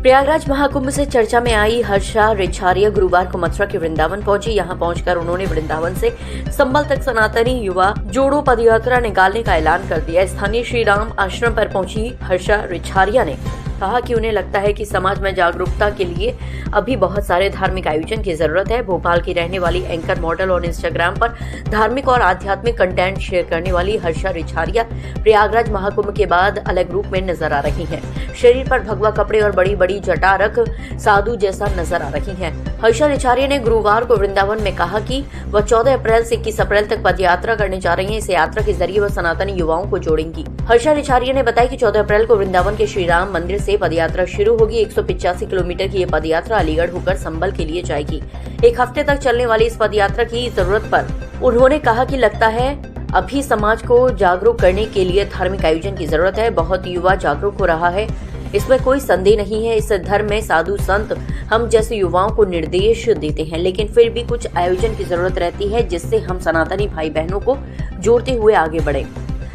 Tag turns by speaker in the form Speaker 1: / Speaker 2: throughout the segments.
Speaker 1: प्रयागराज महाकुंभ से चर्चा में आई हर्षा रेछारिया गुरुवार को मथुरा के वृंदावन पहुंची। यहां पहुंचकर उन्होंने वृंदावन से संबल तक सनातनी युवा जोड़ो पदयात्रा निकालने का ऐलान कर दिया। स्थानीय श्री राम आश्रम पर पहुंची हर्षा रेछारिया ने कहा कि उन्हें लगता है कि समाज में जागरूकता के लिए अभी बहुत सारे धार्मिक आयोजन की जरूरत है। भोपाल की रहने वाली एंकर, मॉडल और इंस्टाग्राम पर धार्मिक और आध्यात्मिक कंटेंट शेयर करने वाली हर्षा रेछारिया प्रयागराज महाकुंभ के बाद अलग रूप में नजर आ रही हैं। शरीर पर भगवा कपड़े और बड़ी बड़ी जटा रख साधु जैसा नजर आ रही हैं। हर्षा रेछारिया ने गुरुवार को वृंदावन में कहा कि वह 14 अप्रैल से 21 अप्रैल तक पदयात्रा करने जा रही हैं। इस यात्रा के जरिए वह सनातनी युवाओं को जोड़ेंगी। हर्षा रेछारिया ने बताया कि 14 अप्रैल को वृंदावन के श्री राम मंदिर से पदयात्रा शुरू होगी। 185 किलोमीटर की ये पदयात्रा अलीगढ़ होकर संबल के लिए जाएगी। एक हफ्ते तक चलने वाली इस पदयात्रा की जरूरत पर उन्होंने कहा कि लगता है अभी समाज को जागरूक करने के लिए धार्मिक आयोजन की जरूरत है। बहुत युवा जागरूक हो रहा है, इसमें कोई संदेह नहीं है। इस धर्म में साधु संत हम जैसे युवाओं को निर्देश देते हैं, लेकिन फिर भी कुछ आयोजन की जरूरत रहती है जिससे हम सनातनी भाई बहनों को जोड़ते हुए आगे बढ़े।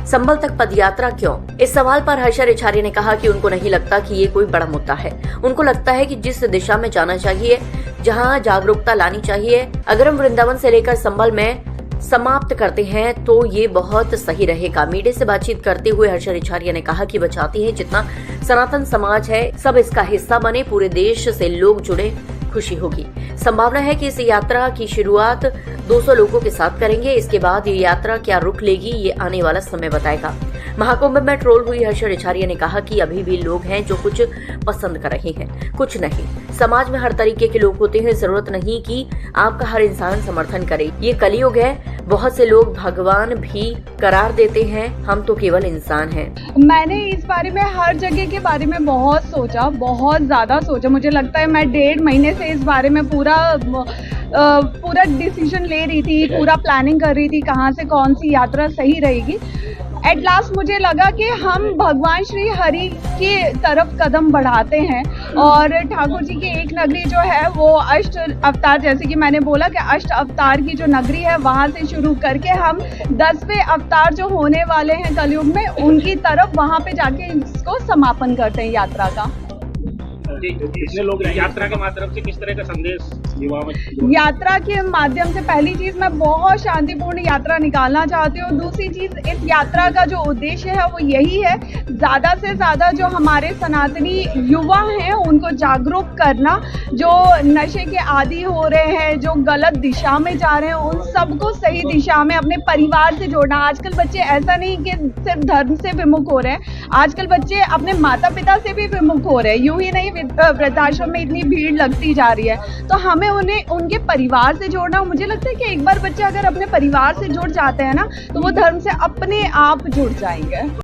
Speaker 1: संबल तक पदयात्रा क्यों? इस सवाल पर हर्षा रेछारिया ने कहा कि उनको नहीं लगता कि ये कोई बड़ा मुद्दा है। उनको लगता है कि जिस दिशा में जाना चाहिए, जहां जागरूकता लानी चाहिए, अगर हम वृंदावन से लेकर संबल में समाप्त करते हैं तो ये बहुत सही रहेगा। मीडिया से बातचीत करते हुए हर्षा रेछारिया ने कहा कि वह चाहती है जितना सनातन समाज है सब इसका हिस्सा बने, पूरे देश से लोग जुड़े, खुशी होगी। संभावना है कि इस यात्रा की शुरुआत 200 लोगों के साथ करेंगे। इसके बाद ये यात्रा क्या रुख लेगी ये आने वाला समय बताएगा। महाकुंभ में ट्रोल हुई हर्षा रेछारिया ने कहा कि अभी भी लोग हैं जो कुछ पसंद कर रहे हैं, कुछ नहीं। समाज में हर तरीके के लोग होते हैं, जरूरत नहीं कि आपका हर इंसान समर्थन करे। ये कलयुग है, बहुत से लोग भगवान भी करार देते हैं, हम तो केवल इंसान हैं।
Speaker 2: मैंने इस बारे में हर जगह के बारे में बहुत सोचा, बहुत ज्यादा सोचा। मुझे लगता है मैं 1.5 महीने से इस बारे में पूरा डिसीजन ले रही थी, पूरा प्लानिंग कर रही थी कहाँ से कौन सी यात्रा सही रहेगी। एट लास्ट मुझे लगा कि हम भगवान श्री हरि की तरफ कदम बढ़ाते हैं और ठाकुर जी की एक नगरी जो है वो अष्ट अवतार, जैसे कि मैंने बोला कि अष्ट अवतार की जो नगरी है वहाँ से शुरू करके हम 10वें अवतार जो होने वाले हैं कलयुग में उनकी तरफ वहाँ पे जाके इसको समापन करते हैं यात्रा का।
Speaker 3: कितने लोग यात्रा के माध्यम से किस तरह का संदेश युवाओं में?
Speaker 2: यात्रा के माध्यम से पहली चीज मैं बहुत शांतिपूर्ण यात्रा निकालना चाहती हूँ। दूसरी चीज, इस यात्रा का जो उद्देश्य है वो यही है, ज्यादा से ज्यादा जो हमारे सनातनी युवा हैं उनको जागरूक करना, जो नशे के आदी हो रहे हैं, जो गलत दिशा में जा रहे हैं, उन सबको सही दिशा में अपने परिवार से जोड़ना। आजकल बच्चे ऐसा नहीं कि सिर्फ धर्म से विमुख हो रहे हैं, आजकल बच्चे अपने माता पिता से भी विमुख हो रहे हैं। यूं ही नहीं, वृद्धाश्रम में इतनी भीड़ लगती जा रही है, तो हमें उन्हें उनके परिवार से जोड़ना। मुझे लगता है कि एक बार बच्चे अगर अपने परिवार से जुड़ जाते हैं ना तो वो धर्म से अपने आप जुड़ जाएंगे।